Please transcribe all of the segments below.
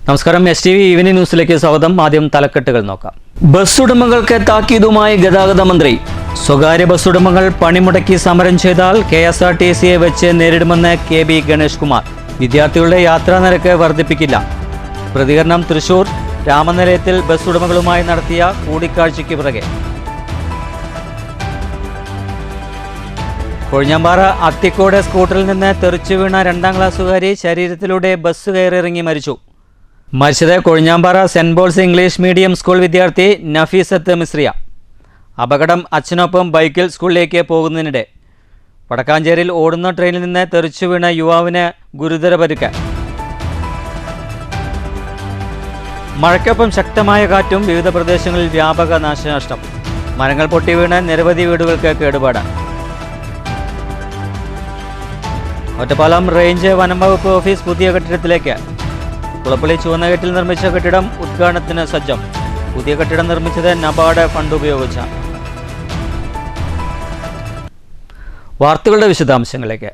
നമസ്കാരം, STV evening ന്യൂസിലേക്ക് സ്വാഗതം. ആദ്യം തലക്കെട്ടുകൾ നോക്കാം. ബസ് ഉടമകൾക്ക് താക്കീതുമായി ഗതാഗത മന്ത്രി. സ്വകാര്യ ബസ് ഉടമകൾ പണിമുടക്കി സമരം ചെയ്താൽ KSRTCയെ വെച്ച് നേരിടുമെന്ന് KB ഗണേഷ് കുമാർ. വിദ്യാർത്ഥികളുടെ യാത്രാ നിരക്ക് വർദ്ധിപ്പിക്കില്ല. പ്രതികരണം തൃശൂർ രാമനിലയത്തിൽ ബസ് ഉടമകളുമായി നടത്തിയ കൂടിക്കാഴ്ചയ്ക്ക് പിറകെ. കൊഴിഞ്ഞാമ്പാറ അത്തിക്കോട് സ്കൂട്ടറിൽ നിന്ന് തെറിച്ചു വീണ 2ാം ക്ലാസ്സുകാരി ശരീരത്തിലൂടെ ബസ് കയറിയിറങ്ങി മരിച്ചു. മരിച്ചത് Kozhinjampara saint Paul's English medium school വിദ്യാർത്ഥി നഫീസത്ത് മിസ്രിയ. അപകടം അച്ഛനൊപ്പം ബൈക്കിൽ സ്കൂളിലേക്ക് പോകുന്നതിനിടെ. വടക്കാഞ്ചേരിയിൽ ഓടുന്ന ട്രെയിനിൽ നിന്ന് തെറിച്ചു വീണ യുവാവിന് ഗുരുതര പരിക്ക്. മഴയ്ക്കൊപ്പം ശക്തമായ കാറ്റും വിവിധ പ്രദേശങ്ങളിൽ വ്യാപക നാശനഷ്ടം. മരങ്ങൾ പൊട്ടി വീണ് നിരവധി വീടുകൾക്ക് കേടുപാട്. ഒറ്റപ്പാലം റേഞ്ച് വനം വകുപ്പ് ഓഫീസ് പുതിയ കെട്ടിടത്തിലേക്ക്. കുളപ്പള്ളി ചുവന്നകേറ്റിൽ നിർമ്മിച്ച കെട്ടിടം ഉദ്ഘാടനത്തിന് സജ്ജം. പുതിയ കെട്ടിടം നിർമ്മിച്ചത് നബാർഡ് ഫണ്ട് ഉപയോഗിച്ച. വാർത്തകളുടെ വിശദാംശങ്ങളിലേക്ക്.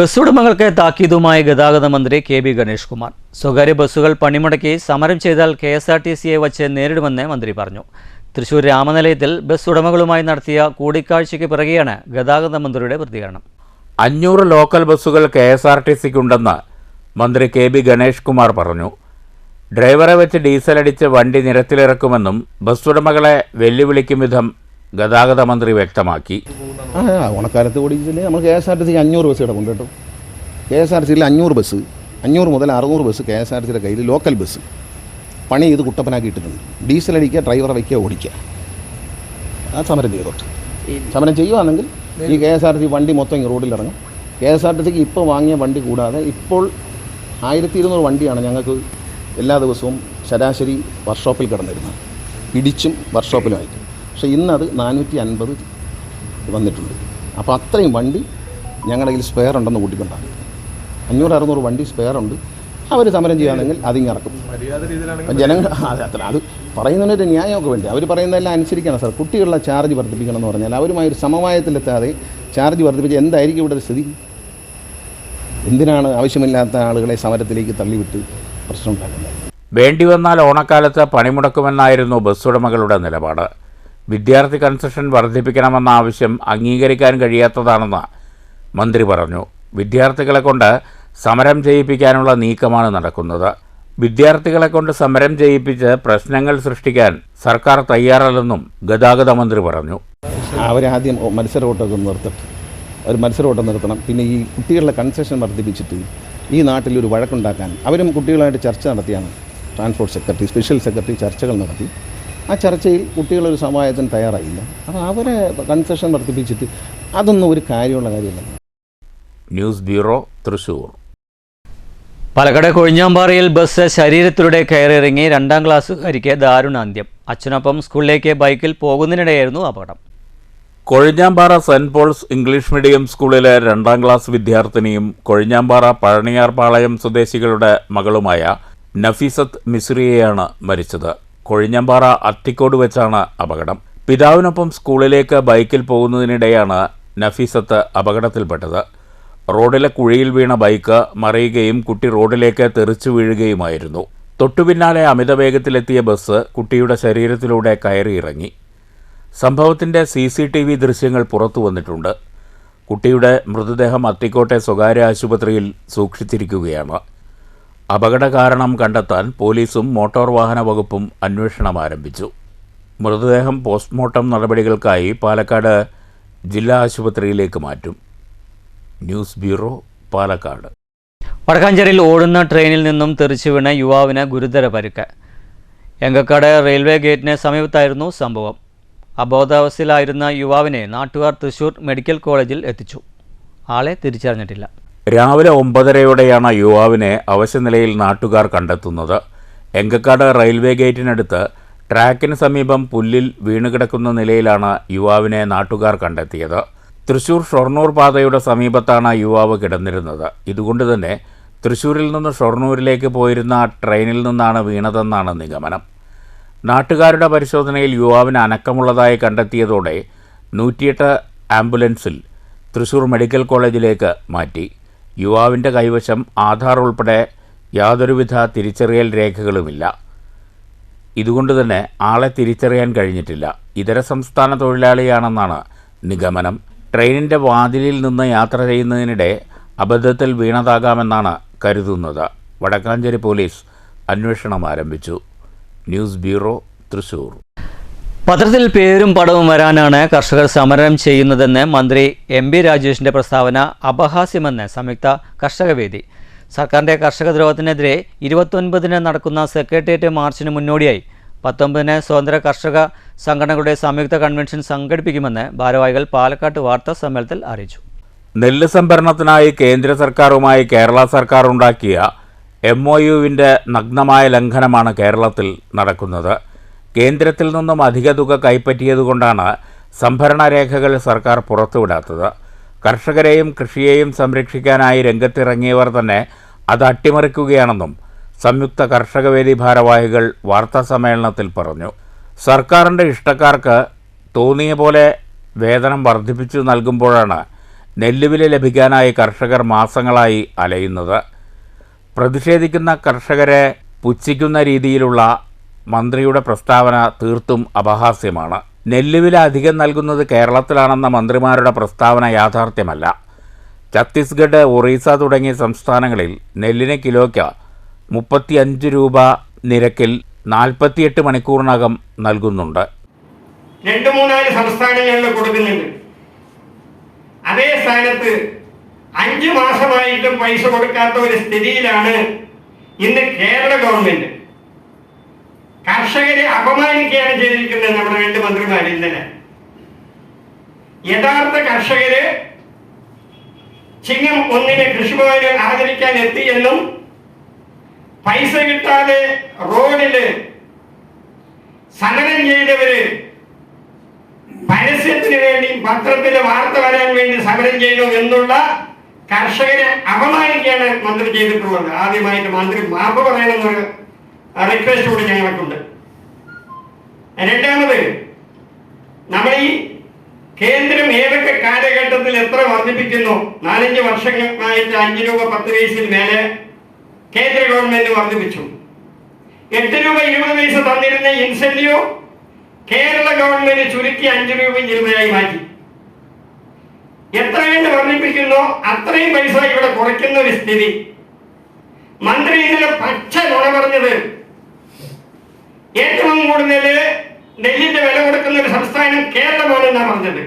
ബസ് ഉടമകൾക്ക് താക്കീതുമായി ഗതാഗത മന്ത്രി KB ഗണേഷ് കുമാർ. സ്വകാര്യ ബസ്സുകൾ പണിമുടക്കി സമരം ചെയ്താൽ KSRTCയെ വച്ച് നേരിടുമെന്ന് മന്ത്രി പറഞ്ഞു. തൃശൂർ രാമനിലയത്തിൽ ബസ് ഉടമകളുമായി നടത്തിയ കൂടിക്കാഴ്ചയ്ക്ക് പിറകെയാണ് ഗതാഗത മന്ത്രിയുടെ പ്രതികരണം. 500 ലോക്കൽ ബസ്സുകൾ KSRTCക്കുണ്ടെന്ന് മന്ത്രി KB ഗണേഷ് കുമാർ പറഞ്ഞു. ഡ്രൈവറെ വെച്ച് ഡീസലടിച്ച് വണ്ടി നിരത്തിലിറക്കുമെന്നും ബസ് ഉടമകളെ വെല്ലുവിളിക്കും വിധം ഗതാഗത മന്ത്രി വ്യക്തമാക്കി. ഓണക്കാലത്ത് ഓടിച്ചില്ലേ നമ്മൾ KSRTCക്ക് 500 ബസ് കിടപ്പുണ്ട് കേട്ടോ. KSRTCയിൽ 500 ബസ്, 500 മുതൽ 600 ബസ് KSRTCയുടെ കയ്യിൽ ലോക്കൽ ബസ് പണി ചെയ്ത് കുട്ടപ്പനാക്കിയിട്ടുണ്ട്. ഡീസലടിക്കുക, ഡ്രൈവറെ വയ്ക്കുക, ഓടിക്കുക. ആ സമരം ചെയ്തോട്ട്. സമരം ചെയ്യുകയാണെങ്കിൽ ഈ KSRTC വണ്ടി മൊത്തം ഈ റോഡിലിറങ്ങും. KSRTCക്ക് ഇപ്പോൾ വാങ്ങിയ വണ്ടി കൂടാതെ ഇപ്പോൾ 1200 വണ്ടിയാണ് ഞങ്ങൾക്ക് എല്ലാ ദിവസവും ശരാശരി വർക്ക്ഷോപ്പിൽ കിടന്നിരുന്നത്, ഇടിച്ചും വർക്ക്ഷോപ്പിലുമായിട്ട്. പക്ഷേ ഇന്നത് 450 വന്നിട്ടുണ്ട്. അപ്പോൾ അത്രയും വണ്ടി ഞങ്ങളുടെ കയ്യിൽ സ്പെയർ ഉണ്ടെന്ന് കൂട്ടിക്കൊണ്ടാണ്. 500-600 വണ്ടി സ്പെയർ ഉണ്ട്. അവർ സമരം ചെയ്യുകയാണെങ്കിൽ അതിങ്ങിറക്കും. ജനങ്ങൾ അത് പറയുന്നതിനൊരു ന്യായമൊക്കെ വേണ്ടി അവർ പറയുന്നതെല്ലാം അനുസരിക്കണം സാർ. കുട്ടികളുടെ ചാർജ് വർദ്ധിപ്പിക്കണം എന്ന് പറഞ്ഞാൽ അവരുമായി ഒരു സമവായത്തിലെത്താതെ ചാർജ് വർദ്ധിപ്പിച്ച് എന്തായിരിക്കും ഇവിടെ സ്ഥിതി? എന്തിനാണ് ആവശ്യമില്ലാത്ത ആളുകളെ സമരത്തിലേക്ക് തള്ളിവിട്ട് പ്രശ്നം ഉണ്ടാക്കുന്നത്? വേണ്ടിവന്നാൽ ഓണക്കാലത്ത് പണിമുടക്കുമെന്നായിരുന്നു ബസ് ഉടമകളുടെ നിലപാട്. വിദ്യാർത്ഥി കൺസെഷൻ വർദ്ധിപ്പിക്കണമെന്ന ആവശ്യം അംഗീകരിക്കാൻ കഴിയാത്തതാണെന്ന് മന്ത്രി പറഞ്ഞു. വിദ്യാർത്ഥികളെ കൊണ്ട് സമരം ചെയ്യിപ്പിക്കാനുള്ള നീക്കമാണ് നടക്കുന്നത്. വിദ്യാർത്ഥികളെ കൊണ്ട് സമരം ചെയ്യിപ്പിച്ച് പ്രശ്നങ്ങൾ സൃഷ്ടിക്കാൻ സർക്കാർ തയ്യാറല്ലെന്നും ഗതാഗത മന്ത്രി പറഞ്ഞു. അവരാദ്യം മത്സരവോട്ടൊക്കെ നിർത്തട്ടെ. അവർ മത്സരവോട്ടം നിർത്തണം. പിന്നെ ഈ കുട്ടികളുടെ കൺസെഷൻ വർദ്ധിപ്പിച്ചിട്ട് ഈ നാട്ടിലൊരു വഴക്കുണ്ടാക്കാൻ അവരും കുട്ടികളായിട്ട് ചർച്ച നടത്തിയാണ്. ട്രാൻസ്പോർട്ട് സെക്രട്ടറി, സ്പെഷ്യൽ സെക്രട്ടറി ചർച്ചകൾ നടത്തി. ആ ചർച്ചയിൽ കുട്ടികളൊരു സമവായത്തിന് തയ്യാറായില്ല. അപ്പോൾ അവരെ കൺസെഷൻ വർദ്ധിപ്പിച്ചിട്ട് അതൊന്നും ഒരു കാര്യമുള്ള കാര്യമല്ല. News bureau, Thrissur. പാലക്കാട് കൊഴിഞ്ഞാമ്പാറയിൽ ബസ് ശരീരത്തിലൂടെ കയറിയിറങ്ങി 2ാം ക്ലാസ്സുകാരിക്ക് ദാരുണാന്ത്യം. അച്ഛനൊപ്പം സ്കൂളിലേക്ക് ബൈക്കിൽ പോകുന്നതിനിടെയായിരുന്നു അപകടം. Kozhinjampara saint Paul's English medium സ്കൂളിലെ 2ാം ക്ലാസ് വിദ്യാർത്ഥിനിയും കൊഴിഞ്ഞാമ്പാറ പഴനിയാർപാളയം സ്വദേശികളുടെ മകളുമായ നഫീസത്ത് മിസ്രിയയാണ് മരിച്ചത്. കൊഴിഞ്ഞാമ്പാറ അത്തിക്കോട് വെച്ചാണ് അപകടം. പിതാവിനൊപ്പം സ്കൂളിലേക്ക് ബൈക്കിൽ പോകുന്നതിനിടെയാണ് നഫീസത്ത് അപകടത്തിൽപ്പെട്ടത്. റോഡിലെ കുഴിയിൽ വീണ ബൈക്ക് മറിയുകയും കുട്ടി റോഡിലേക്ക് തെറിച്ചു വീഴുകയുമായിരുന്നു. തൊട്ടുപിന്നാലെ അമിതവേഗത്തിലെത്തിയ ബസ് കുട്ടിയുടെ ശരീരത്തിലൂടെ കയറിയിറങ്ങി. സംഭവത്തിൻ്റെ CCTV ദൃശ്യങ്ങൾ പുറത്തു വന്നിട്ടുണ്ട്. കുട്ടിയുടെ മൃതദേഹം അത്തിക്കോട്ടെ സ്വകാര്യ ആശുപത്രിയിൽ സൂക്ഷിച്ചിരിക്കുകയാണ്. അപകട കാരണം കണ്ടെത്താൻ പോലീസും മോട്ടോർ വാഹന വകുപ്പും അന്വേഷണം ആരംഭിച്ചു. മൃതദേഹം പോസ്റ്റ്മോർട്ടം നടപടികൾക്കായി പാലക്കാട് ജില്ലാ ആശുപത്രിയിലേക്ക് മാറ്റും. News bureau, Palakkad. വടക്കാഞ്ചേരിയിൽ ഓടുന്ന ട്രെയിനിൽ നിന്നും തെറിച്ചു വീണ യുവാവിന് ഗുരുതര പരിക്ക്. എങ്കക്കാട് റെയിൽവേ ഗേറ്റിന് സമീപത്തായിരുന്നു സംഭവം. അബോധാവസ്ഥയിലായിരുന്ന യുവാവിനെ നാട്ടുകാർ തൃശൂർ മെഡിക്കൽ കോളേജിൽ എത്തിച്ചു. ആളെ തിരിച്ചറിഞ്ഞിട്ടില്ല. രാവിലെ 9:30യോടെയാണ് യുവാവിനെ അവശനിലയിൽ നാട്ടുകാർ കണ്ടെത്തുന്നത്. എങ്കക്കാട് റെയിൽവേ ഗേറ്റിനടുത്ത് ട്രാക്കിന് സമീപം പുല്ലിൽ വീണുകിടക്കുന്ന നിലയിലാണ് യുവാവിനെ നാട്ടുകാർ കണ്ടെത്തിയത്. തൃശൂർ ഷൊർണൂർ പാതയുടെ സമീപത്താണ് യുവാവ് കിടന്നിരുന്നത്. ഇതുകൊണ്ട് തന്നെ തൃശൂരിൽ നിന്ന് ഷൊർണൂരിലേക്ക് പോയിരുന്ന ട്രെയിനിൽ നിന്നാണ് വീണതെന്നാണ് നിഗമനം. നാട്ടുകാരുടെ പരിശോധനയിൽ യുവാവിന് അനക്കമുള്ളതായി കണ്ടെത്തിയതോടെ 108 ആംബുലൻസിൽ തൃശൂർ മെഡിക്കൽ കോളേജിലേക്ക് മാറ്റി. യുവാവിൻ്റെ കൈവശം ആധാർ ഉൾപ്പെടെ യാതൊരുവിധ തിരിച്ചറിയൽ രേഖകളുമില്ല. ഇതുകൊണ്ട് തന്നെ ആളെ തിരിച്ചറിയാൻ കഴിഞ്ഞിട്ടില്ല. ഇതര സംസ്ഥാന തൊഴിലാളിയാണെന്നാണ് നിഗമനം. ട്രെയിനിൻ്റെ വാതിലിൽ നിന്ന് യാത്ര ചെയ്യുന്നതിനിടെ അബദ്ധത്തിൽ വീണതാകാമെന്നാണ് കരുതുന്നത്. വടക്കാഞ്ചേരി പോലീസ് അന്വേഷണം ആരംഭിച്ചു. News bureau, Thrissur. പത്രത്തിൽ പേരും പടവും വരാനാണ് കർഷകർ സമരം ചെയ്യുന്നതെന്ന് മന്ത്രി എം പി രാജേഷിൻ്റെ പ്രസ്താവന അപഹാസ്യമെന്ന് സംയുക്ത കർഷകവേദി. സർക്കാരിൻ്റെ കർഷക ദ്രോഹത്തിനെതിരെ 29-ന് നടക്കുന്ന സെക്രട്ടേറിയറ്റ് മാർച്ചിന് മുന്നോടിയായി 19-ന് സ്വതന്ത്ര കർഷക സംഘടനകളുടെ സംയുക്ത കൺവെൻഷൻ സംഘടിപ്പിക്കുമെന്ന് ഭാരവാഹികൾ പാലക്കാട്ട് വാർത്താ സമ്മേളനത്തിൽ അറിയിച്ചു. നെല്ല് സംഭരണത്തിനായി കേന്ദ്ര സർക്കാരുമായി കേരള സർക്കാർ ഉണ്ടാക്കിയ MOUവിൻ്റെ നഗ്നമായ ലംഘനമാണ് കേരളത്തിൽ നടക്കുന്നത്. കേന്ദ്രത്തിൽ നിന്നും അധിക തുക കൈപ്പറ്റിയതുകൊണ്ടാണ് സംഭരണ രേഖകൾ സർക്കാർ പുറത്തുവിടാത്തത്. കർഷകരെയും കൃഷിയെയും സംരക്ഷിക്കാനായി രംഗത്തിറങ്ങിയവർ തന്നെ അത് അട്ടിമറിക്കുകയാണെന്നും സംയുക്ത കർഷകവേദി ഭാരവാഹികൾ വാർത്താസമ്മേളനത്തിൽ പറഞ്ഞു. സർക്കാരിൻ്റെ ഇഷ്ടക്കാർക്ക് തോന്നിയ പോലെ വേതനം വർദ്ധിപ്പിച്ചു നൽകുമ്പോഴാണ് നെല്ലുവില ലഭിക്കാനായി കർഷകർ മാസങ്ങളായി അലയുന്നത്. പ്രതിഷേധിക്കുന്ന കർഷകരെ പുച്ഛിക്കുന്ന രീതിയിലുള്ള മന്ത്രിയുടെ പ്രസ്താവന തീർത്തും അപഹാസ്യമാണ്. നെല്ലുവില അധികം നൽകുന്നത് കേരളത്തിലാണെന്ന മന്ത്രിമാരുടെ പ്രസ്താവന യാഥാർത്ഥ്യമല്ല. ഛത്തീസ്ഗഡ്, ഒറീസ തുടങ്ങിയ സംസ്ഥാനങ്ങളിൽ നെല്ലിന് കിലോയ്ക്ക് 35 രൂപ നിരക്കിൽ 48 മണിക്കൂറിനകം നൽകുന്നുണ്ട്. 2-3 സംസ്ഥാനങ്ങളിൽ കൊടുക്കുന്നുണ്ട്. അതേ സ്ഥാനത്ത് 5 മാസമായിട്ടും പൈസ കൊടുക്കാത്ത ഒരു സ്ഥിതിയിലാണ് ഇന്ന് കേരള ഗവൺമെന്റ്. കർഷകരെ അപമാനിക്കുകയാണ് ചെയ്തിരിക്കുന്നത് നമ്മുടെ 2 മന്ത്രിമാർ ഇന്നലെ. യഥാർത്ഥ കർഷകര് ചിങ്ങം 1-ന് കൃഷിഭവനിൽ ആദരിക്കാൻ എത്തിയെന്നും പൈസ കിട്ടാതെ റോഡില് സമരം ചെയ്തവര് പരസ്യത്തിന് വേണ്ടി പത്രത്തിലെ വാർത്ത വരാൻ വേണ്ടി സമരം ചെയ്തു എന്നുള്ള കർഷകരെ അപമാനിക്കുകയാണ് മന്ത്രി ചെയ്തിട്ടുള്ളത്. ആദ്യമായിട്ട് മന്ത്രി മാപ്പ് പറയണമെന്നൊരു റിക്വസ്റ്റ് കൂടി ഞങ്ങൾക്കുണ്ട്. രണ്ടാമത്, നമ്മൾ ഈ കേന്ദ്രം ഏതൊക്കെ കാലഘട്ടത്തിൽ എത്ര വർദ്ധിപ്പിക്കുന്നു? 4-5 വർഷങ്ങളായിട്ട് 5 രൂപ 10 പൈസയിൽ മേലെ കേന്ദ്ര ഗവൺമെന്റ് വർദ്ധിപ്പിച്ചു. 8 രൂപ 20 പൈസ തന്നിരുന്ന ഇൻസെന്റീവ് കേരള ഗവൺമെന്റ് ചുരുക്കി 5 രൂപ 20 മാറ്റി. എത്ര കണ്ട് വർദ്ധിപ്പിക്കുന്നോ അത്രയും പൈസ ഇവിടെ കുറയ്ക്കുന്ന ഒരു സ്ഥിതി. മന്ത്രി ഇന്നലെ പച്ച നുണ പറഞ്ഞത് ഏറ്റവും കൂടുതൽ നെല്ലിന്റെ വില കൊടുക്കുന്ന ഒരു സംസ്ഥാനം കേരളമാണെന്നാണ് പറഞ്ഞത്.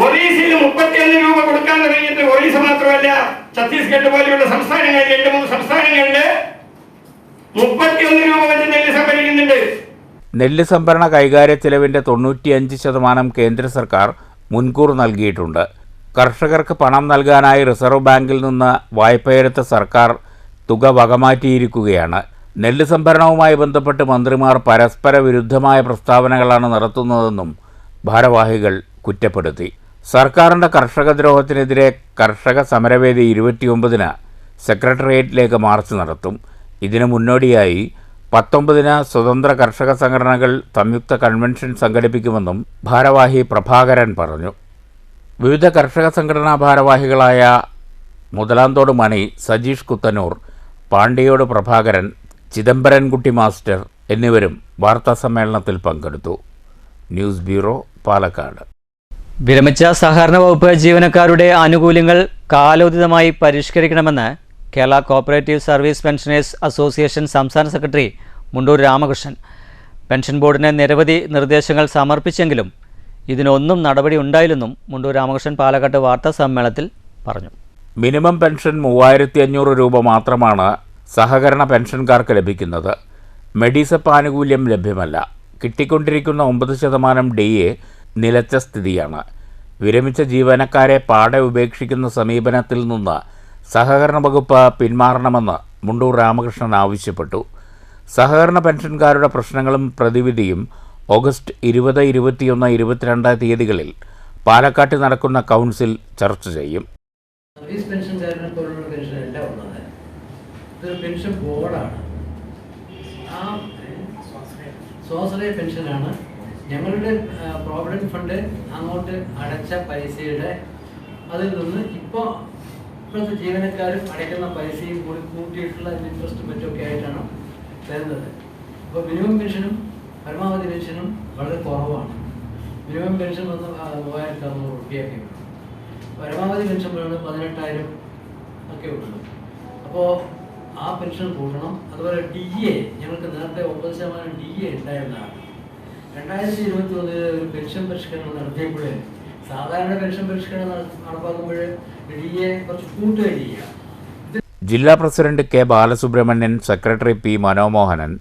ഒറീസയിൽ 31 രൂപ കൊടുക്കാൻ തുടങ്ങിയിട്ട് ഒറീസ മാത്രമല്ല, ഛത്തീസ്ഗഡ് പോലെയുള്ള സംസ്ഥാനങ്ങളിൽ 2-3 സംസ്ഥാനങ്ങളിൽ 31 രൂപ വെച്ച് നെല്ല് സംഭരിക്കുന്നുണ്ട്. നെല്ല് സംഭരണ കൈകാര്യ ചെലവിൻ്റെ 95% കേന്ദ്ര സർക്കാർ മുൻകൂർ നൽകിയിട്ടുണ്ട്. കർഷകർക്ക് പണം നൽകാനായി റിസർവ് ബാങ്കിൽ നിന്ന് വായ്പയെടുത്ത സർക്കാർ തുക വകമാറ്റിയിരിക്കുകയാണ്. നെല്ല് സംഭരണവുമായി ബന്ധപ്പെട്ട് മന്ത്രിമാർ പരസ്പര വിരുദ്ധമായ പ്രസ്താവനകളാണ് നടത്തുന്നതെന്നും ഭാരവാഹികൾ കുറ്റപ്പെടുത്തി. സർക്കാരിൻ്റെ കർഷക ദ്രോഹത്തിനെതിരെ കർഷക സമരവേദി 29-ന് സെക്രട്ടേറിയറ്റിലേക്ക് മാർച്ച് നടത്തും. ഇതിനു മുന്നോടിയായി 19-ന് സ്വതന്ത്ര കർഷക സംഘടനകൾ സംയുക്ത കൺവെൻഷൻ സംഘടിപ്പിക്കുമെന്നും ഭാരവാഹി പ്രഭാകരൻ പറഞ്ഞു. വിവിധ കർഷക സംഘടനാ ഭാരവാഹികളായ മുതലാന്തോട് മണി, സജീഷ് കുത്തനൂർ, പാണ്ടിയോട് പ്രഭാകരൻ, ചിദംബരൻകുട്ടി മാസ്റ്റർ എന്നിവരും വാർത്താസമ്മേളനത്തിൽ പങ്കെടുത്തു. News bureau, Palakkad. വിരമിച്ച സഹകരണ വകുപ്പ് ജീവനക്കാരുടെ ആനുകൂല്യങ്ങൾ കാലോചിതമായി പരിഷ്കരിക്കണമെന്ന് Kerala cooperative service pensioners association സംസ്ഥാന സെക്രട്ടറി മുണ്ടൂർ രാമകൃഷ്ണൻ. പെൻഷൻ ബോർഡിന് നിരവധി നിർദ്ദേശങ്ങൾ സമർപ്പിച്ചെങ്കിലും ഇതിനൊന്നും നടപടി ഉണ്ടായില്ലെന്നും മുണ്ടൂർ രാമകൃഷ്ണൻ പാലക്കാട്ട് വാർത്താ സമ്മേളനത്തിൽ പറഞ്ഞു. മിനിമം പെൻഷൻ 3500 രൂപ മാത്രമാണ് സഹകരണ പെൻഷൻകാർക്ക് ലഭിക്കുന്നത്. മെഡിസപ്പ് ആനുകൂല്യം ലഭ്യമല്ല. കിട്ടിക്കൊണ്ടിരിക്കുന്ന 9% DA നിലച്ച സ്ഥിതിയാണ്. വിരമിച്ച ജീവനക്കാരെ പാടെ ഉപേക്ഷിക്കുന്ന സമീപനത്തിൽ നിന്ന് സഹകരണ വകുപ്പ് പിന്മാറണമെന്ന് മുണ്ടൂർ രാമകൃഷ്ണൻ ആവശ്യപ്പെട്ടു. സഹകരണ പെൻഷൻകാരുടെ പ്രശ്നങ്ങളും പ്രതിവിധിയും ഓഗസ്റ്റ് 20, 21, 22 തീയതികളിൽ പാലക്കാട്ട് നടക്കുന്ന കൗൺസിൽ ചർച്ച ചെയ്യും. സർവീസ് പെൻഷൻകാരനെ പോലുള്ള പെൻഷനല്ല ഉള്ളത്. ഇതൊരു പെൻഷൻ ബോർഡാണ്. ആ സ്വാശ്രയ പെൻഷനാണ്. ഞങ്ങളുടെ പ്രോവിഡൻറ്റ് ഫണ്ട് അങ്ങോട്ട് അടച്ച പൈസയുടെ അതിൽ നിന്ന് ഇപ്പോൾ ഇപ്പോഴത്തെ ജീവനക്കാരും അടയ്ക്കുന്ന പൈസയും കൂടി കൂട്ടിയിട്ടുള്ള ഇൻട്രസ്റ്റും മറ്റൊക്കെ ആയിട്ടാണ് വരുന്നത്. അപ്പോൾ മിനിമം പെൻഷനും പരമാവധി പെൻഷനും വളരെ കുറവാണ്. മിനിമം പെൻഷൻ വന്ന് 3600 രൂപയൊക്കെ ഉള്ളൂ. പരമാവധി പെൻഷൻ പറയുന്നത് 18,000 ഒക്കെ ഉള്ളൂ. അപ്പോൾ ആ പെൻഷൻ കൂട്ടണം. അതുപോലെ DA ഞങ്ങൾക്ക് നേരത്തെ 9% DA ഉണ്ടായിരുന്നതാണ്. 2021 ഒരു പെൻഷൻ പരിഷ്കരണം നടത്തിയപ്പോൾ സാധാരണ പെൻഷൻ പരിഷ്കരണം നടപ്പാക്കുമ്പോൾ DA കുറച്ച് കൂട്ടുകയും ചെയ്യുക. ജില്ലാ president K Balasubramanian, secretary P Manomohanan,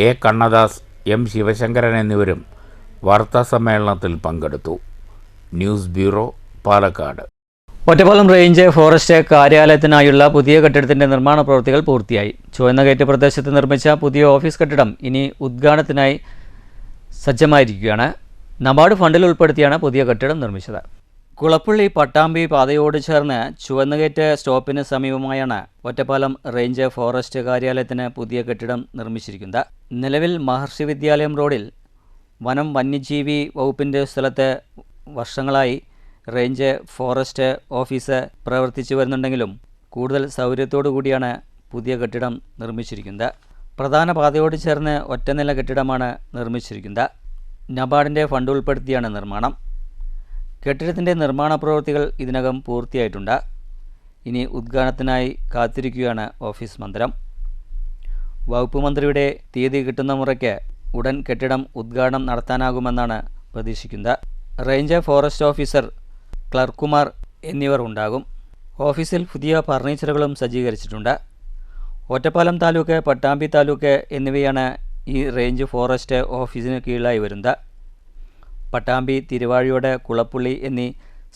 A Kannadas, M Sivasankaran എന്നിവരും വാർത്താസമ്മേളനത്തിൽ പങ്കെടുത്തു. News bureau, Palakkad. Ottapalam range forest കാര്യാലയത്തിനായുള്ള പുതിയ കെട്ടിടത്തിന്റെ നിർമ്മാണ പ്രവൃത്തികൾ പൂർത്തിയായി. ചുവന്നകയറ്റ പ്രദേശത്ത് നിർമ്മിച്ച പുതിയ ഓഫീസ് കെട്ടിടം ഇനി ഉദ്ഘാടനത്തിനായി സജ്ജമായിരിക്കുകയാണ്. നബാർഡ് ഫണ്ടിൽ ഉൾപ്പെടുത്തിയാണ് പുതിയ കെട്ടിടം നിർമ്മിച്ചത്. കുളപ്പള്ളി പട്ടാമ്പി പാതയോട് ചേർന്ന് ചുവന്നകയറ്റ സ്റ്റോപ്പിന് സമീപമായാണ് ഒറ്റപ്പാലം റേഞ്ച് ഫോറസ്റ്റ് കാര്യാലയത്തിന് പുതിയ കെട്ടിടം നിർമ്മിച്ചിരിക്കുന്നത്. നിലവിൽ മഹർഷി വിദ്യാലയം റോഡിൽ വനം വന്യജീവി വകുപ്പിൻ്റെ സ്ഥലത്ത് വർഷങ്ങളായി റേഞ്ച് ഫോറസ്റ്റ് ഓഫീസ് പ്രവർത്തിച്ചു വരുന്നുണ്ടെങ്കിലും കൂടുതൽ സൗകര്യത്തോടു കൂടിയാണ് പുതിയ കെട്ടിടം നിർമ്മിച്ചിരിക്കുന്നത്. പ്രധാന പാതയോട് ചേർന്ന് ഒറ്റനില കെട്ടിടമാണ് നിർമ്മിച്ചിരിക്കുന്നത്. നബാർഡിൻ്റെ ഫണ്ട് ഉൾപ്പെടുത്തിയാണ് നിർമ്മാണം. കെട്ടിടത്തിൻ്റെ നിർമ്മാണ പ്രവൃത്തികൾ ഇതിനകം പൂർത്തിയായിട്ടുണ്ട്. ഇനി ഉദ്ഘാടനത്തിനായി കാത്തിരിക്കുകയാണ് ഓഫീസ് മന്ദിരം. വകുപ്പ് മന്ത്രിയുടെ തീയതി കിട്ടുന്ന മുറയ്ക്ക് ഉടൻ കെട്ടിടം ഉദ്ഘാടനം നടത്താനാകുമെന്നാണ് പ്രതീക്ഷിക്കുന്നത്. റേഞ്ച് ഫോറസ്റ്റ് ഓഫീസർ, ക്ലർക്കുമാർ എന്നിവർ ഉണ്ടാകും. ഓഫീസിൽ പുതിയ ഫർണിച്ചറുകളും സജ്ജീകരിച്ചിട്ടുണ്ട്. ഒറ്റപ്പാലം താലൂക്ക്, പട്ടാമ്പി താലൂക്ക് എന്നിവയാണ് ഈ റേഞ്ച് ഫോറസ്റ്റ് ഓഫീസിന് കീഴിലായി വരുന്നത്. പട്ടാമ്പി, തിരുവാഴിയോട്, കുളപ്പുള്ളി എന്നീ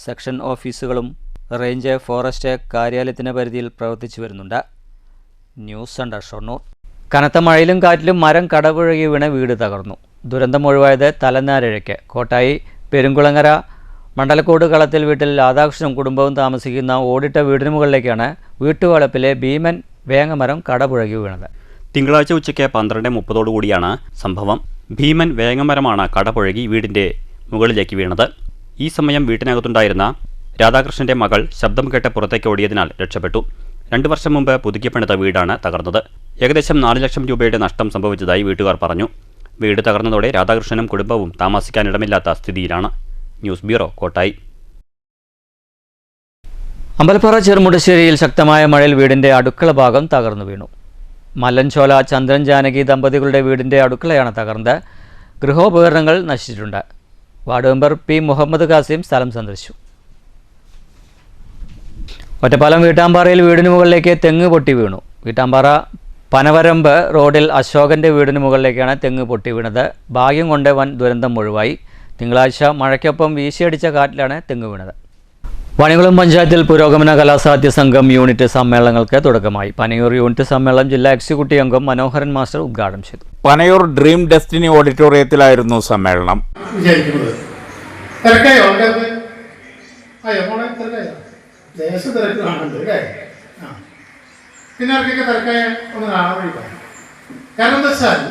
സെക്ഷൻ ഓഫീസുകളും റേഞ്ച് ഫോറസ്റ്റ് കാര്യാലയത്തിൻ്റെ പരിധിയിൽ പ്രവർത്തിച്ചു വരുന്നുണ്ട്. News centre, Shoranur. കനത്ത മഴയിലും കാറ്റിലും മരം കടപുഴകി വീണ് വീട് തകർന്നു. ദുരന്തം ഒഴിവായത് തലനാരിഴയ്ക്ക്. കോട്ടായി പെരുങ്കുളങ്ങര മണ്ഡലക്കോട് കളത്തിൽ വീട്ടിൽ രാധാകൃഷ്ണനും കുടുംബവും താമസിക്കുന്ന ഓടിട്ട വീടിന് മുകളിലേക്കാണ് വീട്ടുവളപ്പിലെ ഭീമൻ വേങ്ങമരം കടപുഴകി വീണത്. തിങ്കളാഴ്ച ഉച്ചയ്ക്ക് 12:30 സംഭവം. ഭീമൻ വേങ്ങമരമാണ് കടപുഴകി വീടിൻ്റെ മുകളിലേക്ക് വീണത്. ഈ സമയം വീട്ടിനകത്തുണ്ടായിരുന്ന രാധാകൃഷ്ണന്റെ മകൾ ശബ്ദം കേട്ട് പുറത്തേക്ക് ഓടിയതിനാൽ രക്ഷപ്പെട്ടു. 2 വർഷം മുമ്പ് പുതുക്കിപ്പണിത വീടാണ് തകർന്നത്. ഏകദേശം 4 ലക്ഷം രൂപയുടെ നഷ്ടം സംഭവിച്ചതായി വീട്ടുകാർ പറഞ്ഞു. വീട് തകർന്നതോടെ രാധാകൃഷ്ണനും കുടുംബവും താമസിക്കാനിടമില്ലാത്ത സ്ഥിതിയിലാണ്. News bureau, Kottayi. അമ്പലപ്പാറ ചെറുമുടശ്ശേരിയിൽ ശക്തമായ മഴയിൽ വീടിൻ്റെ അടുക്കള ഭാഗം തകർന്നു വീണു. മല്ലൻചോല ചന്ദ്രൻ ജാനകി ദമ്പതികളുടെ വീടിൻ്റെ അടുക്കളയാണ് തകർന്നത്. ഗൃഹോപകരണങ്ങൾ നശിച്ചിട്ടുണ്ട്. Ward member P Muhammad Khasim സ്ഥലം സന്ദർശിച്ചു. ഒറ്റപ്പാലം വീട്ടാമ്പാറയിൽ വീടിന് മുകളിലേക്ക് തെങ്ങ് പൊട്ടി വീണു. വീട്ടാമ്പാറ പനവരമ്പ് റോഡിൽ അശോകൻ്റെ വീടിന് മുകളിലേക്കാണ് തെങ്ങ് പൊട്ടി വീണത്. ഭാഗ്യം കൊണ്ട് വൻ ദുരന്തം ഒഴിവായി. തിങ്കളാഴ്ച മഴയ്ക്കൊപ്പം വീശിയടിച്ച കാറ്റിലാണ് തെങ്ങ് വീണത്. വാണിയംകുളം പഞ്ചായത്തിൽ പുരോഗമന കലാസാഹിത്യ സംഘം യൂണിറ്റ് സമ്മേളനങ്ങൾക്ക് തുടക്കമായി. പനയൂർ യൂണിറ്റ് സമ്മേളനം ജില്ലാ എക്സിക്യൂട്ടീവ് അംഗം മനോഹരൻ മാസ്റ്റർ ഉദ്ഘാടനം ചെയ്തു. പനയൂർ ഡ്രീം ഡെസ്റ്റിനി ഓഡിറ്റോറിയത്തിലായിരുന്നു സമ്മേളനം. പിന്നെ അവർക്കൊക്കെ തിരക്കായ ഒന്ന് കാണാൻ വേണ്ടി പറയാം. കാരണം എന്താ വെച്ചാൽ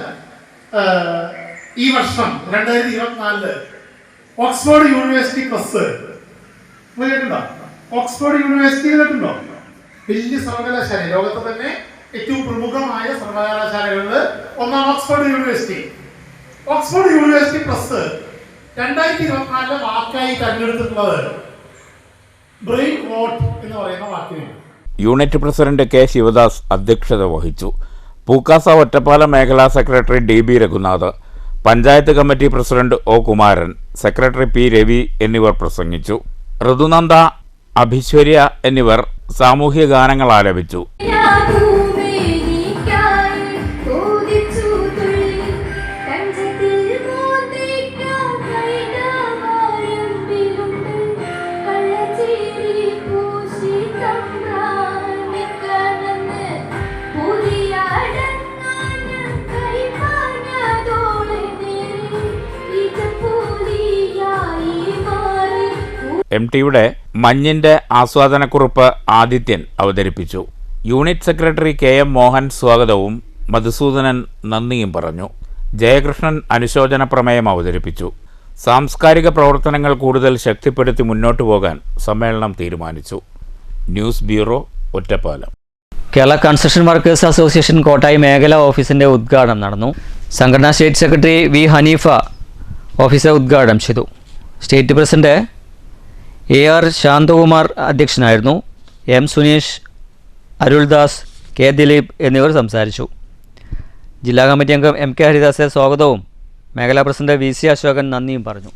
ഈ വർഷം 2024 ഓക്സ്ഫോർഡ് യൂണിവേഴ്സിറ്റി പ്രസ് കേട്ടിട്ടുണ്ടോ? ഓക്സ്ഫോർഡ് യൂണിവേഴ്സിറ്റി കേട്ടിട്ടുണ്ടോ? വലിയ സർവകലാശാല, ലോകത്തെ തന്നെ ഏറ്റവും പ്രമുഖമായ സർവകലാശാലകളിൽ ഒന്നാണ് Oxford university. Oxford university press 2024 വാക്കായി തെരഞ്ഞെടുത്തിട്ടുള്ളത് ബ്രെയിൻ വോട്ട് എന്ന് പറയുന്ന വാക്കിനെയാണ്. യൂണിറ്റ് പ്രസിഡന്റ് കെ ശിവദാസ് അധ്യക്ഷത വഹിച്ചു. പൂക്കാസ ഒറ്റപ്പാലം മേഖലാ secretary DB Raghunath, panchayat committee president O Kumaran, secretary P Ravi എന്നിവർ പ്രസംഗിച്ചു. ഋതുനന്ദ, അഭിശ്വര്യ എന്നിവർ സാമൂഹ്യ ഗാനങ്ങൾ ആലപിച്ചു. MTയുടെ മഞ്ഞിൻ്റെ ആസ്വാദനക്കുറിപ്പ് ആദിത്യൻ അവതരിപ്പിച്ചു. യൂണിറ്റ് സെക്രട്ടറി KM മോഹൻ സ്വാഗതവും മധുസൂദനൻ നന്ദിയും പറഞ്ഞു. ജയകൃഷ്ണൻ അനുശോചന പ്രമേയം അവതരിപ്പിച്ചു. സാംസ്കാരിക പ്രവർത്തനങ്ങൾ കൂടുതൽ ശക്തിപ്പെടുത്തി മുന്നോട്ടു പോകാൻ സമ്മേളനം തീരുമാനിച്ചു. News bureau, Ottapalam. Kerala construction workers association Kottayi മേഖലാ ഓഫീസിൻ്റെ ഉദ്ഘാടനം നടന്നു. സംഘടനാ state secretary V Haneefa office ഉദ്ഘാടനം ചെയ്തു. സ്റ്റേറ്റ് പ്രസിഡന്റ് AR ശാന്തകുമാർ അധ്യക്ഷനായിരുന്നു. M സുനീഷ്, അരുൾദാസ്, K ദിലീപ് എന്നിവർ സംസാരിച്ചു. ജില്ലാ കമ്മിറ്റി അംഗം MK ഹരിദാസ് സ്വാഗതവും മേഖലാ പ്രസിഡന്റ് VC അശോകൻ നന്ദിയും പറഞ്ഞു.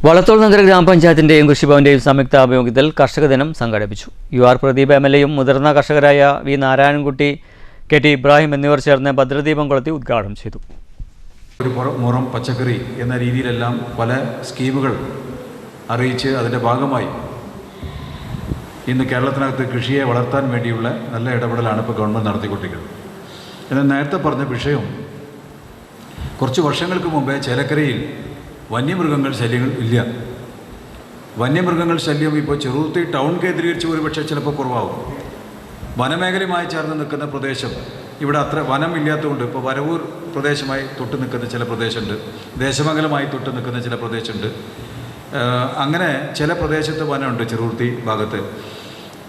വളത്തോൾ നഗര ഗ്രാമപഞ്ചായത്തിൻ്റെയും കൃഷിഭവൻ്റെയും സംയുക്ത ആഭിമുഖ്യത്തിൽ കർഷക ദിനം സംഘടിപ്പിച്ചു. UR പ്രദീപ് MLAയും മുതിർന്ന കർഷകരായ V നാരായണൻകുട്ടി, KT ഇബ്രാഹിം എന്നിവർ ചേർന്ന് ഭദ്രദീപം കൊളുത്തി ഉദ്ഘാടനം ചെയ്തു. ഒരു മുറം പച്ചക്കറി എന്ന രീതിയിലെല്ലാം പല സ്കീമുകൾ അറിയിച്ച് അതിൻ്റെ ഭാഗമായി ഇന്ന് കേരളത്തിനകത്ത് കൃഷിയെ വളർത്താൻ വേണ്ടിയുള്ള നല്ല ഇടപെടലാണ് ഇപ്പോൾ ഗവൺമെൻറ് നടത്തിക്കൊണ്ടിരിക്കുന്നത്. എന്നാൽ നേരത്തെ പറഞ്ഞ വിഷയം, കുറച്ച് വർഷങ്ങൾക്ക് മുമ്പേ ചേലക്കരയിൽ വന്യമൃഗങ്ങൾ ശല്യങ്ങൾ ഇല്ല. വന്യമൃഗങ്ങൾ ശല്യം ഇപ്പോൾ ചെറുതുരുത്തി ടൗൺ കേന്ദ്രീകരിച്ച് ഒരുപക്ഷെ ചിലപ്പോൾ കുറവാകും. വനമേഖലയുമായി ചേർന്ന് നിൽക്കുന്ന പ്രദേശം ഇവിടെ അത്ര വനമില്ലാത്തതുകൊണ്ട് ഇപ്പോൾ വരവൂർ പ്രദേശമായി തൊട്ട് നിൽക്കുന്ന ചില പ്രദേശമുണ്ട്, ദേശമംഗലമായി തൊട്ട് നിൽക്കുന്ന ചില പ്രദേശമുണ്ട്. അങ്ങനെ ചില പ്രദേശത്ത് വനമുണ്ട് ചെറുതുരുത്തി ഭാഗത്ത്.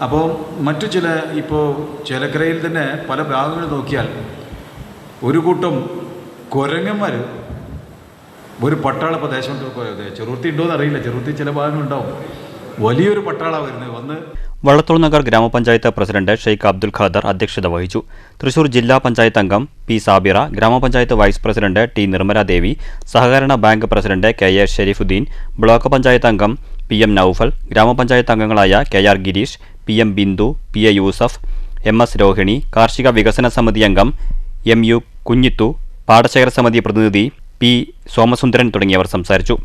അപ്പോൾ മറ്റു ചില ഇപ്പോൾ ചേലക്കരയിൽ തന്നെ പല ഭാഗങ്ങൾ നോക്കിയാൽ ഒരു കൂട്ടം കുരങ്ങന്മാർ ഒരു പട്ടാള പ്രദേശം ചെറുതുരുത്തി ഉണ്ടോയെന്ന് അറിയില്ല, ചെറുതുരുത്തി ചില ഭാഗങ്ങളുണ്ടാവും, വലിയൊരു പട്ടാളമാണ് വരുന്നത് വന്ന്. വള്ളത്തോൾ നഗർ ഗ്രാമപഞ്ചായത്ത് പ്രസിഡന്റ് ഷെയ്ഖ് അബ്ദുൽ ഖാദർ അധ്യക്ഷത വഹിച്ചു. തൃശൂർ ജില്ലാ പഞ്ചായത്ത് അംഗം P സാബിറ, ഗ്രാമപഞ്ചായത്ത് വൈസ് പ്രസിഡന്റ് T നിർമ്മലാദേവി, സഹകരണ bank president KA Sharifuddin, block panchayat അംഗം PM നൌഫൽ, ഗ്രാമപഞ്ചായത്ത് അംഗങ്ങളായ KR Girish, PM Bindu, PA Yusuf, MS Rohini, കാർഷിക വികസന സമിതി അംഗം MU കുഞ്ഞിത്തു, പാടശേഖര സമിതി പ്രതിനിധി P സോമസുന്ദരൻ തുടങ്ങിയവർ സംസാരിച്ചു.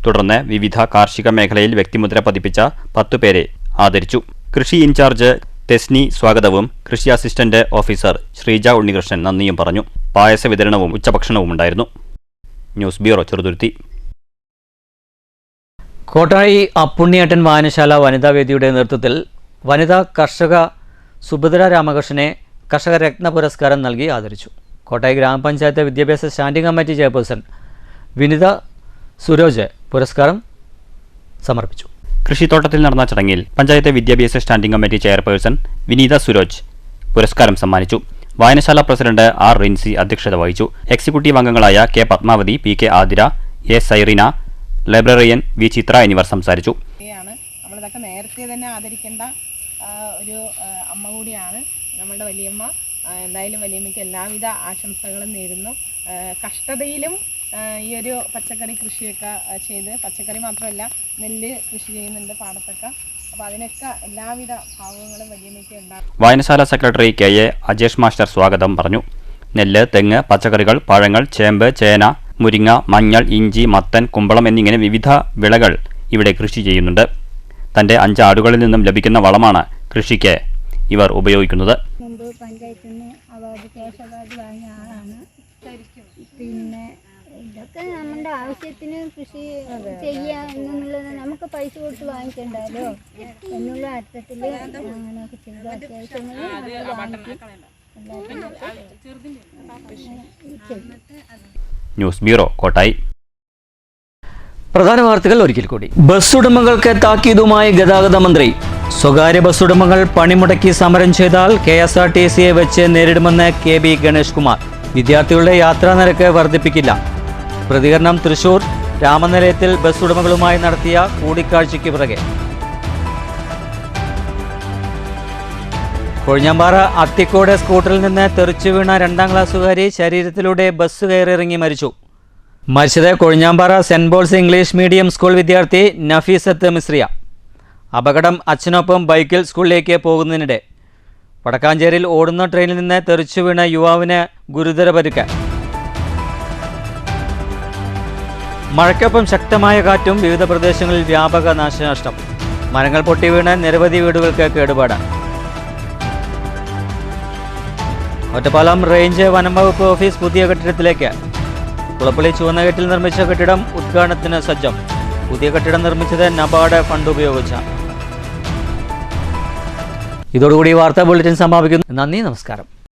തുടർന്ന് വിവിധ കാർഷിക മേഖലയിൽ വ്യക്തിമുദ്ര പതിപ്പിച്ച 10 പേരെ ആദരിച്ചു. കൃഷി ഇൻചാർജ് തെസ്നി സ്വാഗതവും കൃഷി അസിസ്റ്റന്റ് ഓഫീസർ ശ്രീജ ഉണ്ണികൃഷ്ണൻ നന്ദിയും പറഞ്ഞു. പായസ വിതരണവും ഉച്ചഭക്ഷണവും ഉണ്ടായിരുന്നു. News bureau, Cheruthuruthy. കോട്ടായി അപ്പുണ്ണിയേട്ടൻ വായനശാല വനിതാവേദിയുടെ നേതൃത്വത്തിൽ വനിതാ കർഷക സുഭദ്ര രാമകൃഷ്ണനെ കർഷക രത്ന പുരസ്കാരം നൽകി ആദരിച്ചു. കോട്ടായി ഗ്രാമപഞ്ചായത്ത് വിദ്യാഭ്യാസ standing committee chairperson Vinitha Suroj പുരസ്കാരം സമർപ്പിച്ചു. കൃഷിത്തോട്ടത്തിൽ നടന്ന ചടങ്ങിൽ പഞ്ചായത്ത് വിദ്യാഭ്യാസ സ്റ്റാൻഡിംഗ് കമ്മിറ്റി ചെയർപേഴ്സൺ വിനീത സുരോജ് പുരസ്കാരം സമ്മാനിച്ചു. വായനശാല പ്രസിഡന്റ് R റിൻസി അധ്യക്ഷത വഹിച്ചു. എക്സിക്യൂട്ടീവ് അംഗങ്ങളായ K Padmavathi, PK Athira, A Sairina, librarian V Chithra എന്നിവർ സംസാരിച്ചു. നമ്മളിതൊക്കെ നേരത്തെ തന്നെ ആദരിക്കേണ്ട ഒരു അമ്മ കൂടിയാണ് നമ്മളുടെ വലിയമ്മ. എന്തായാലും വലിയമ്മയ്ക്ക് എല്ലാവിധ ആശംസകളും നേരുന്നു. കഷ്ടതയിലും ഈ ഒരു പച്ചക്കറി കൃഷിയൊക്കെ ചെയ്ത്, പച്ചക്കറി മാത്രമല്ല നെല്ല് കൃഷി ചെയ്യുന്നുണ്ട് പാടത്തൊക്കെ. അപ്പോൾ അതിനൊക്കെ എല്ലാവിധ ഭാവങ്ങളും വലിയമ്മയ്ക്ക് ഉണ്ടാകും. വായനശാല സെക്രട്ടറി KA അജേഷ് മാസ്റ്റർ സ്വാഗതം പറഞ്ഞു. നെല്ല്, തെങ്ങ്, പച്ചക്കറികൾ, പഴങ്ങൾ, ചേമ്പ്, ചേന, മുരിങ്ങ, മഞ്ഞൾ, ഇഞ്ചി, മത്തൻ, കുമ്പളം എന്നിങ്ങനെ വിവിധ വിളകൾ ഇവിടെ കൃഷി ചെയ്യുന്നുണ്ട്. തൻ്റെ 5 ആടുകളിൽ നിന്നും ലഭിക്കുന്ന വളമാണ് കൃഷിക്ക് ഇവർ ഉപയോഗിക്കുന്നത്. മുമ്പ് പഞ്ചായത്തിൽ നിന്ന് അവാർഡ്, ക്യാഷ് അവാർഡ് വാങ്ങിയ ആളാണ്. പിന്നെ ഇതൊക്കെ നമ്മുടെ ആവശ്യത്തിന് കൃഷി ചെയ്യാം എന്നുള്ളത്, നമുക്ക് പൈസ കൊടുത്ത് വാങ്ങിക്കണ്ടല്ലോ എന്നുള്ള അർത്ഥത്തിൽ അങ്ങനെയൊക്കെ ചെയ്തു. അത്യാവശ്യങ്ങൾ വാങ്ങിക്കും. News bureau, Kottayi. പ്രധാന വാർത്തകൾ ഒരിക്കൽ കൂടി. ബസ് ഉടമകൾക്ക് താക്കീതുമായി ഗതാഗത മന്ത്രി. സ്വകാര്യ ബസ് ഉടമകൾ പണിമുടക്കി സമരം ചെയ്താൽ KSRTCയെ വെച്ച് നേരിടുമെന്ന് KB ഗണേഷ് കുമാർ. വിദ്യാർത്ഥികളുടെ യാത്രാ നിരക്ക് വർദ്ധിപ്പിക്കില്ല. പ്രതികരണം തൃശൂർ രാമനിലയത്തിൽ ബസ് ഉടമകളുമായി നടത്തിയ കൂടിക്കാഴ്ചയ്ക്ക് പിറകെ. കൊഴിഞ്ഞാമ്പാറ അത്തിക്കോട് സ്കൂട്ടറിൽ നിന്ന് തെറിച്ചു വീണ 2ാം ക്ലാസ്സുകാരി ശരീരത്തിലൂടെ ബസ് കയറിയിറങ്ങി മരിച്ചു. മരിച്ചത് Kozhinjampara saint Paul's English medium school വിദ്യാർത്ഥി നഫീസത്ത് മിസ്രിയ. അപകടം അച്ഛനൊപ്പം ബൈക്കിൽ സ്കൂളിലേക്ക് പോകുന്നതിനിടെ. വടക്കാഞ്ചേരിയിൽ ഓടുന്ന ട്രെയിനിൽ നിന്ന് തെറിച്ചു വീണ യുവാവിന് ഗുരുതര പരിക്ക്. മഴയ്ക്കൊപ്പം ശക്തമായ കാറ്റും വിവിധ പ്രദേശങ്ങളിൽ വ്യാപക നാശനഷ്ടം. മരങ്ങൾ പൊട്ടി വീണ് നിരവധി വീടുകൾക്ക് കേടുപാട്. ഒറ്റപ്പാലം റേഞ്ച് വനം വകുപ്പ് ഓഫീസ് പുതിയ കെട്ടിടത്തിലേക്ക്. കുളപ്പള്ളി ചുവന്നകെട്ടിൽ നിർമ്മിച്ച കെട്ടിടം ഉദ്ഘാടനത്തിന് സജ്ജം. പുതിയ കെട്ടിടം നിർമ്മിച്ചത് നബാർഡ് ഫണ്ട് ഉപയോഗിച്ചാണ്. ഇതോടുകൂടി വാർത്താ ബുള്ളറ്റിൻ സമാപിക്കുന്നു. നന്ദി, നമസ്കാരം.